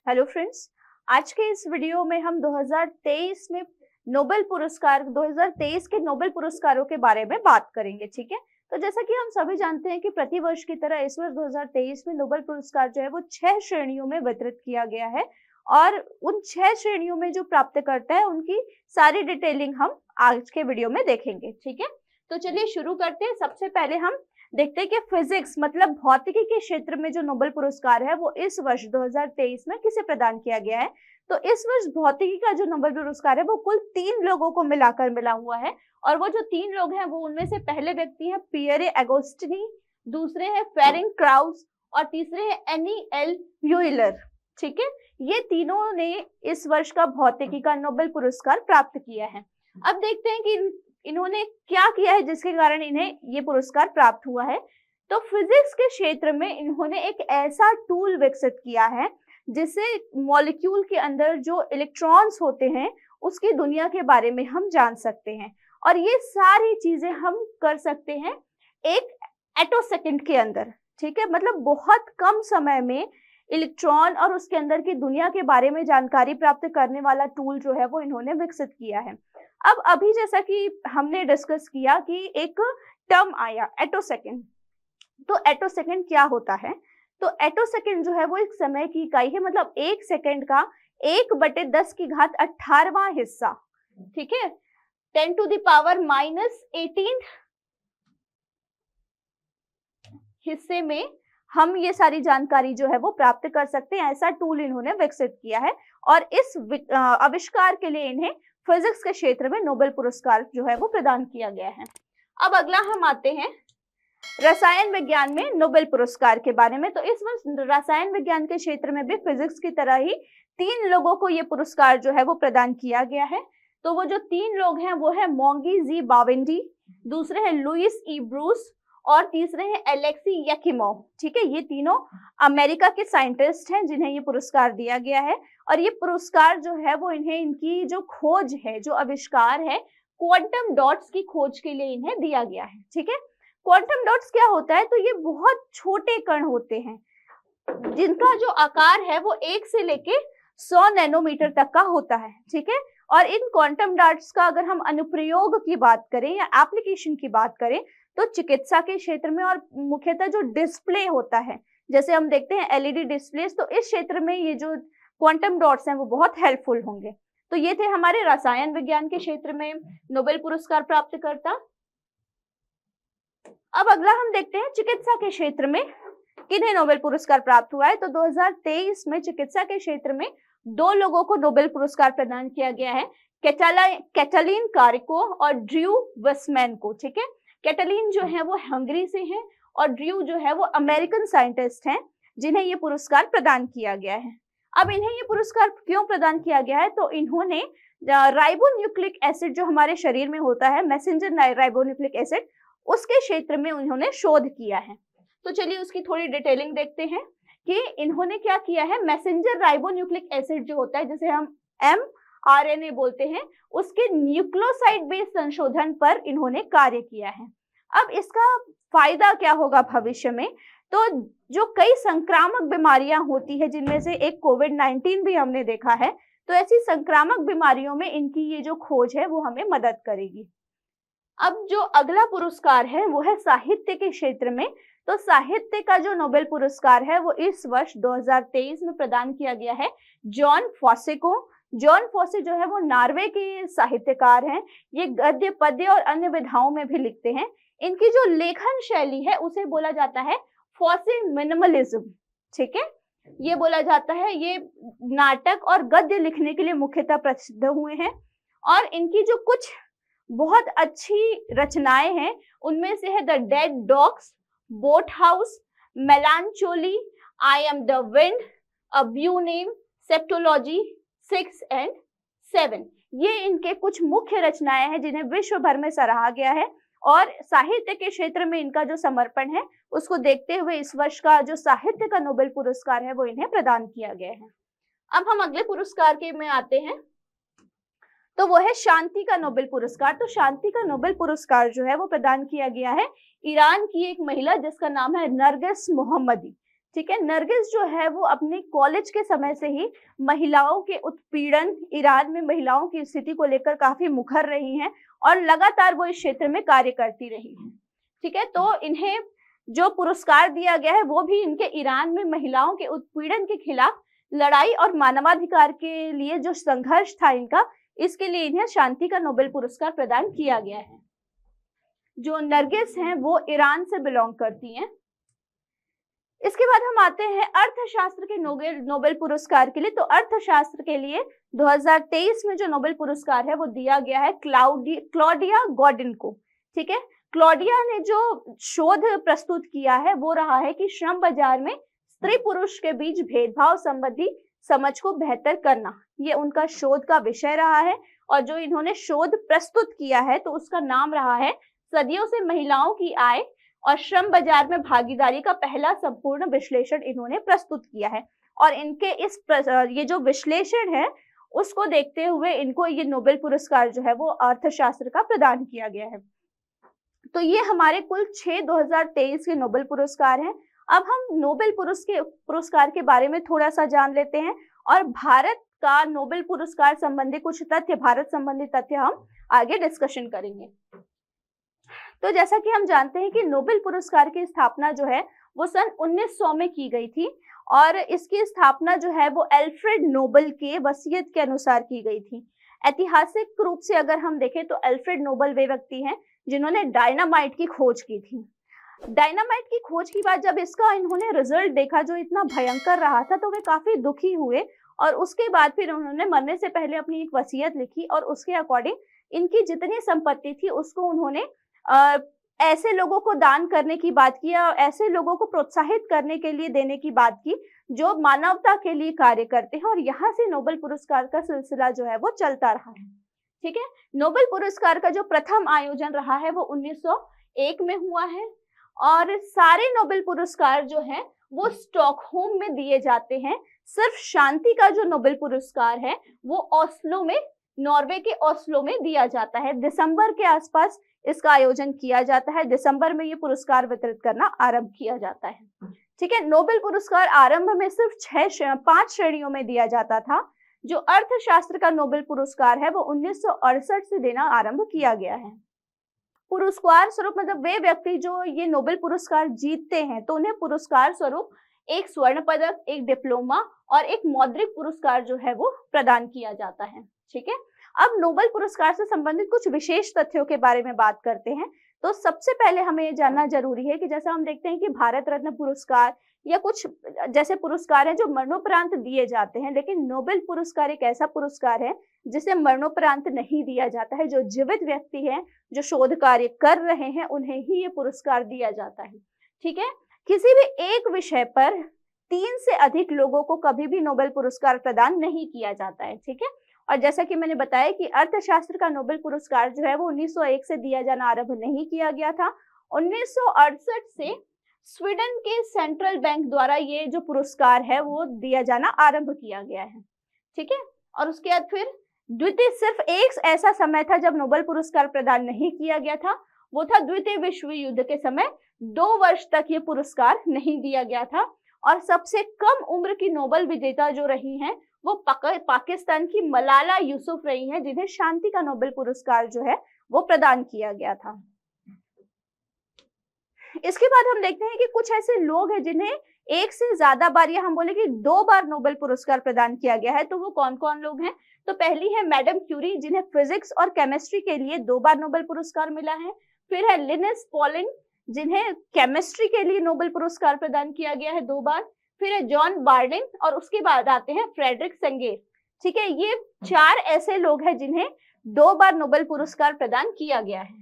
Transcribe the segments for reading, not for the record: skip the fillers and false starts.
Hello friends, आज के इस वीडियो में हम 2023 में नोबेल पुरस्कार 2023 के नोबेल पुरस्कारों के बारे में बात करेंगे। ठीक है, तो जैसा कि हम सभी जानते हैं कि प्रतिवर्ष की तरह इस वर्ष 2023 में नोबेल पुरस्कार जो है वो 6 श्रेणियों में वितरित किया गया है और उन 6 श्रेणियों में जो प्राप्तकर्ता है उनकी सारी डिटेलिंग हम आज के वीडियो में देखेंगे। ठीक है, तो चलिए शुरू करते हैं। सबसे पहले हम देखते हैं कि फिजिक्स मतलब भौतिकी के क्षेत्र में जो नोबेल पुरस्कार है वो इस वर्ष 2023 में किसे प्रदान किया गया है। तो इस वर्ष भौतिकी का जो नोबेल पुरस्कार है वो कुल 3 लोगों को मिलाकर मिला हुआ है और वो जो 3 लोग हैं वो उनमें से पहले व्यक्ति है पियरे अगोस्टिनी, दूसरे है फेरिंग क्राउस और तीसरे है एनी एल व्यूइलर। ठीक है, ये तीनों ने इस वर्ष का भौतिकी का नोबेल पुरस्कार प्राप्त किया है। अब देखते हैं कि इन्होंने क्या किया है जिसके कारण इन्हें ये पुरस्कार प्राप्त हुआ है। तो फिजिक्स के क्षेत्र में इन्होंने एक ऐसा टूल विकसित किया है जिससे मॉलिक्यूल के अंदर जो इलेक्ट्रॉन्स होते हैं उसकी दुनिया के बारे में हम जान सकते हैं और ये सारी चीजें हम कर सकते हैं एक एटोसेकंड के अंदर। ठीक है, मतलब बहुत कम समय में इलेक्ट्रॉन और उसके अंदर की दुनिया के बारे में जानकारी प्राप्त करने वाला टूल जो है वो इन्होंने विकसित किया है। अब अभी जैसा कि हमने डिस्कस किया कि एक टर्म आया एटोसेकंड, तो एटोसेकंड क्या होता है? तो एटोसेकंड जो है वो एक समय की इकाई है, मतलब एक सेकंड का 1/10⁸ हिस्सा। ठीक है, 10⁻⁻18 हिस्से में हम ये सारी जानकारी जो है वो प्राप्त कर सकते हैं। ऐसा टूल इन्होंने विकसित किया है और इस आविष्कार के लिए इन्हें फिजिक्स के क्षेत्र में नोबेल पुरस्कार जो है वो प्रदान किया गया है। अब अगला हम आते हैं रसायन विज्ञान में नोबेल पुरस्कार के बारे में। तो इस वर्ष रसायन विज्ञान के क्षेत्र में भी फिजिक्स की तरह ही 3 लोगों को ये पुरस्कार जो है वो प्रदान किया गया है। तो वो जो 3 लोग हैं वो है मोंगी जी बावेंडी, दूसरे हैं लुइस ई ब्रूस और तीसरे हैं एलेक्सी यकीमोव। ठीक है, ये तीनों अमेरिका के साइंटिस्ट हैं जिन्हें ये पुरस्कार दिया गया है और ये पुरस्कार जो है वो इन्हें इनकी जो खोज है, जो आविष्कार है क्वांटम डॉट्स की खोज के लिए इन्हें दिया गया है। ठीक है, क्वांटम डॉट्स क्या होता है? तो ये बहुत छोटे कण होते हैं जिनका जो आकार है वो 1 से लेके 100 नैनोमीटर तक का होता है। ठीक है, और इन क्वांटम डॉट्स का अगर हम अनुप्रयोग की बात करें या एप्लीकेशन की बात करें तो चिकित्सा के क्षेत्र में और मुख्यतः जो डिस्प्ले होता है, जैसे हम देखते हैं एलईडी डिस्प्ले, तो इस क्षेत्र में ये जो क्वांटम डॉट्स हैं वो बहुत हेल्पफुल होंगे। तो ये थे हमारे रसायन विज्ञान के क्षेत्र में नोबेल पुरस्कार प्राप्तकर्ता। अब अगला हम देखते हैं चिकित्सा के क्षेत्र में किन्हें नोबेल पुरस्कार प्राप्त हुआ है। तो 2023 में चिकित्सा के क्षेत्र में 2 लोगों को नोबेल पुरस्कार प्रदान किया गया है, कैटलीन कारिको और ड्रू वेस्मैन को। ठीक है, कैटलीन जो है वो हंगरी से हैं और ड्रू जो है वो अमेरिकन साइंटिस्ट हैं जिन्हें ये पुरस्कार प्रदान किया गया है। अब इन्हें ये पुरस्कार क्यों प्रदान किया गया है? तो इन्होंने राइबोन्यूक्लिक एसिड जो हमारे शरीर में होता है, मैसेंजर राइबोन्यूक्लिक एसिड, उसके क्षेत्र में उन्होंने शोध किया है। तो चलिए उसकी थोड़ी डिटेलिंग देखते हैं कि इन्होंने क्या किया है। मैसेंजर राइबोन्यूक्लिक एसिड जो होता है जिसे हम mRNA बोलते हैं, उसके न्यूक्लियोसाइड बेस्ड संशोधन पर इन्होंने कार्य किया है। अब इसका फायदा क्या होगा भविष्य में? तो जो कई संक्रामक बीमारियां होती है जिनमें से एक कोविड-19 भी हमने देखा है, तो ऐसी संक्रामक बीमारियों में इनकी ये जो खोज है वो हमें मदद करेगी। अब जो अगला पुरस्कार है वो है साहित्य के क्षेत्र में। तो साहित्य का जो नोबेल पुरस्कार है वो इस वर्ष 2023 में प्रदान किया गया है जॉन फॉसे को। जॉन फॉसे जो है वो नॉर्वे के साहित्यकार हैं। ये गद्य, पद्य और अन्य विधाओं में भी लिखते हैं। इनकी जो लेखन शैली है उसे बोला जाता है फॉसे मिनिमलिज्म। ठीक है, ये बोला जाता है, ये नाटक और गद्य लिखने के लिए मुख्यतः प्रसिद्ध हुए हैं और इनकी जो कुछ बहुत अच्छी रचनाएं हैं उनमें से है the dead dogs, boat house, melancholy, I am the wind, a new name, septology 6 and 7। ये इनके कुछ मुख्य रचनाएं हैं जिन्हें विश्व भर में सराहा गया है और साहित्य के क्षेत्र में इनका जो समर्पण है उसको देखते हुए इस वर्ष का जो साहित्य का नोबेल पुरस्कार है वो इन्हें प्रदान किया गया है। अब हम अगले पुरस्कार के में आते हैं, तो वो है शांति का नोबेल पुरस्कार। तो शांति का नोबेल पुरस्कार जो है वो प्रदान किया गया है ईरान की एक महिला जिसका नाम है नरगिस मोहम्मदी। ठीक है। नरगिस जो है वो अपने कॉलेज के समय से ही महिलाओं के उत्पीड़न, ईरान में महिलाओं की स्थिति को लेकर काफी मुखर रही हैं और लगातार वो इस क्षेत्र में कार्य करती रही हैं। ठीक है, तो इन्हें जो पुरस्कार दिया गया है वो भी इनके ईरान में महिलाओं के उत्पीड़न के खिलाफ लड़ाई और मानवाधिकार के लिए जो संघर्ष था इनका, इसके लिए इन्हें शांति का नोबेल पुरस्कार प्रदान किया गया है। जो नरगिस हैं वो ईरान से बिलोंग करती हैं। इसके बाद हम आते हैं अर्थशास्त्र के नोबेल पुरस्कार के लिए। तो अर्थशास्त्र के लिए 2023 में जो नोबेल पुरस्कार है वो दिया गया है क्लॉडिया गॉर्डन को। ठीक है, क्लॉडिया ने जो शोध प्रस्तुत किया है वो रहा है कि श्रम बाजार में स्त्री पुरुष के बीच भेदभाव संबंधी समझ को बेहतर करना, ये उनका शोध का विषय रहा है। और जो इन्होंने शोध प्रस्तुत किया है तो उसका नाम रहा है सदियों से महिलाओं की आय और श्रम बाजार में भागीदारी का पहला संपूर्ण विश्लेषण इन्होंने प्रस्तुत किया है। और इनके ये जो विश्लेषण है उसको देखते हुए इनको ये नोबेल पुरस्कार जो है वो अर्थशास्त्र का प्रदान किया गया है। तो ये हमारे कुल 6 2023 के नोबेल पुरस्कार हैं। अब हम नोबेल पुरस्कार के बारे में थोड़ा सा जान लेते हैं और भारत का नोबेल पुरस्कार संबंधी कुछ तथ्य, भारत संबंधी तथ्य हम आगे डिस्कशन करेंगे। तो जैसा कि हम जानते हैं कि नोबेल पुरस्कार की स्थापना जो है वो सन 1900 में की गई थी और इसकी स्थापना जो है वो एल्फ्रेड नोबेल के वसीयत के अनुसार की गई थी। ऐतिहासिक रूप से अगर हम देखें तो एल्फ्रेड नोबेल वे व्यक्ति हैं जिन्होंने डायनामाइट की खोज की थी। डायनामाइट की खोज के बाद जब इसका इन्होंने रिजल्ट देखा जो इतना भयंकर रहा था तो वे काफी दुखी हुए और उसके बाद फिर उन्होंने मरने से पहले अपनी एक वसीयत लिखी और उसके अकॉर्डिंग इनकी जितनी संपत्ति थी उसको उन्होंने ऐसे लोगों को दान करने की बात की और ऐसे लोगों को प्रोत्साहित करने के लिए देने की बात की जो मानवता के लिए कार्य करते हैं। और यहाँ से नोबेल पुरस्कार का सिलसिला जो है वो चलता रहा है। ठीक है, नोबेल पुरस्कार का जो प्रथम आयोजन रहा है वो 1901 में हुआ है और सारे नोबेल पुरस्कार जो है वो स्टॉकहोम में दिए जाते हैं। सिर्फ शांति का जो नोबेल पुरस्कार है वो ओस्लो में, नॉर्वे के ओस्लो में दिया जाता है। दिसंबर के आसपास इसका आयोजन किया जाता है। दिसंबर में ये पुरस्कार वितरित करना आरंभ किया जाता है। ठीक है, नोबेल पुरस्कार आरंभ में सिर्फ 5 श्रेणियों में दिया जाता था। जो अर्थशास्त्र का नोबेल पुरस्कार है वो 1968 से देना आरंभ किया गया है। पुरस्कार स्वरूप मतलब वे व्यक्ति जो ये नोबेल पुरस्कार जीतते हैं तो उन्हें पुरस्कार स्वरूप एक स्वर्ण पदक, एक डिप्लोमा और एक मौद्रिक पुरस्कार जो है वो प्रदान किया जाता है। ठीक है, अब नोबेल पुरस्कार से संबंधित कुछ विशेष तथ्यों के बारे में बात करते हैं। तो सबसे पहले हमें ये जानना जरूरी है कि जैसा हम देखते हैं कि भारत रत्न पुरस्कार या कुछ जैसे पुरस्कार हैं जो मरणोपरांत दिए जाते हैं, लेकिन नोबेल पुरस्कार एक ऐसा पुरस्कार है जिसे मरणोपरांत नहीं दिया जाता है। जो जीवित व्यक्ति हैं, जो शोध कार्य कर रहे हैं, उन्हें ही ये पुरस्कार दिया जाता है। ठीक है, किसी भी एक विषय पर 3 से अधिक लोगों को कभी भी नोबेल पुरस्कार प्रदान नहीं किया जाता है। ठीक है, और जैसा कि मैंने बताया कि अर्थशास्त्र का नोबेल पुरस्कार जो है वो 1901 से दिया जाना आरंभ नहीं किया गया था। 1968 से स्वीडन के सेंट्रल बैंक द्वारा ये जो पुरस्कार है वो दिया जाना आरंभ किया गया है। ठीक है, और उसके बाद फिर सिर्फ एक ऐसा समय था जब नोबेल पुरस्कार प्रदान नहीं किया गया था, वो था द्वितीय विश्व युद्ध के समय। 2 वर्ष तक ये पुरस्कार नहीं दिया गया था और सबसे कम उम्र की नोबेल विजेता जो रही हैं वो पाकिस्तान की मलाला यूसुफ रही हैं, जिन्हें शांति का नोबेल पुरस्कार जो है वो प्रदान किया गया था। इसके बाद हम देखते हैं कि कुछ ऐसे लोग हैं जिन्हें एक से ज्यादा बार या हम बोले कि 2 बार नोबेल पुरस्कार प्रदान किया गया है। तो वो कौन कौन लोग हैं? तो पहली है मैडम क्यूरी, जिन्हें फिजिक्स और केमिस्ट्री के लिए 2 बार नोबेल पुरस्कार मिला है। फिर है लिनस पॉलिन, जिन्हें केमिस्ट्री के लिए नोबेल पुरस्कार प्रदान किया गया है 2 बार। फिर है जॉन बार्डिन और उसके बाद आते हैं फ्रेडरिक सेंगेर। ठीक है, ये 4 ऐसे लोग हैं जिन्हें 2 बार नोबेल पुरस्कार प्रदान किया गया है।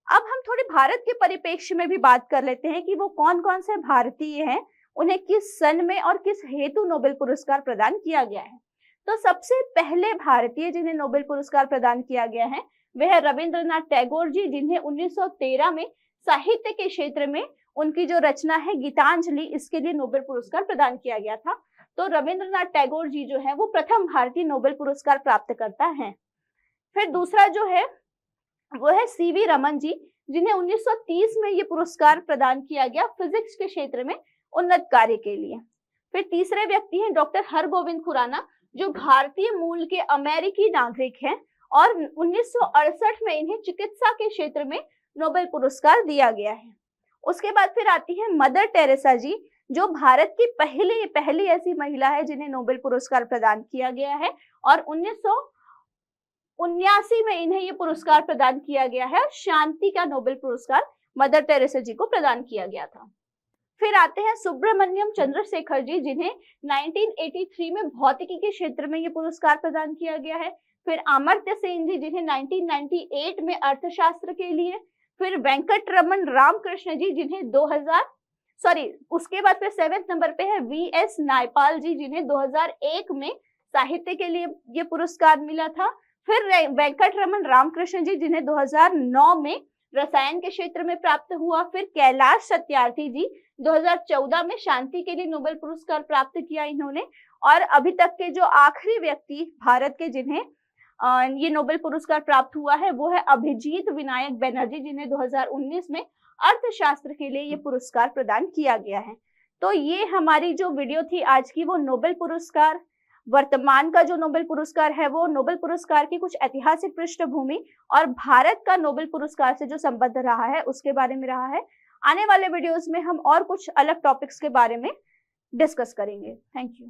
अब हम थोड़े भारत के परिप्रेक्ष्य में भी बात कर लेते हैं कि वो कौन कौन से भारतीय हैं, उन्हें किस सन में और किस हेतु नोबेल पुरस्कार प्रदान किया गया है। तो सबसे पहले भारतीय जिन्हें नोबेल पुरस्कार प्रदान किया गया है वह है रविंद्रनाथ टैगोर जी, जिन्हें 1913 में साहित्य के क्षेत्र में उनकी जो रचना है गीतांजलि, इसके लिए नोबेल पुरस्कार प्रदान किया गया था। तो रविंद्रनाथ टैगोर जी जो है वो प्रथम भारतीय नोबेल पुरस्कार प्राप्तकर्ता हैं। फिर दूसरा जो है वो है सीवी रमन जी, जिन्हें 1930 में ये पुरस्कार प्रदान किया गया फिजिक्स के क्षेत्र में। उन्नत कार्य के लिए। फिर तीसरे व्यक्ति हैं डॉक्टर हरगोविंद खुराना, जो भारतीय मूल के अमेरिकी नागरिक हैं और 1968 में इन्हें चिकित्सा के क्षेत्र में नोबेल पुरस्कार दिया गया है। उसके बाद फिर आती है मदर टेरेसा जी, जो भारत की पहली ऐसी महिला है जिन्हें नोबेल पुरस्कार प्रदान किया गया है और 1979 में इन्हें ये पुरस्कार प्रदान किया गया है। शांति का नोबेल पुरस्कार मदर टेरेसा जी को प्रदान किया गया था। फिर आते हैं सुब्रमण्यम चंद्रशेखर जी, जिन्हें 1983 में भौतिकी के क्षेत्र में ये पुरस्कार प्रदान किया गया है। फिर अमर्त्य सेन जी, जिन्हें 1998 में अर्थशास्त्र के लिए। फिर वेंकटरमन रामकृष्ण जी, जिन्हें उसके बाद फिर 7वें नंबर पे है वीएस नायपाल जी, जिन्हें 2001 में साहित्य के लिए ये पुरस्कार मिला था। फिर वेंकटरमन रामकृष्ण जी, जिन्हें 2009 में रसायन के क्षेत्र में प्राप्त हुआ। फिर कैलाश सत्यार्थी जी, 2014 में शांति के लिए नोबेल पुरस्कार प्राप्त किया इन्होंने। और अभी तक के जो आखिरी व्यक्ति भारत के जिन्हें ये नोबेल पुरस्कार प्राप्त हुआ है वो है अभिजीत विनायक बनर्जी, जिन्हें 2019 में अर्थशास्त्र के लिए ये पुरस्कार प्रदान किया गया है। तो ये हमारी जो वीडियो थी आज की, वो नोबेल पुरस्कार, वर्तमान का जो नोबेल पुरस्कार है वो नोबेल पुरस्कार की कुछ ऐतिहासिक पृष्ठभूमि और भारत का नोबेल पुरस्कार से जो संबंध रहा है उसके बारे में रहा है। आने वाले वीडियोस में हम और कुछ अलग टॉपिक्स के बारे में डिस्कस करेंगे। Thank you.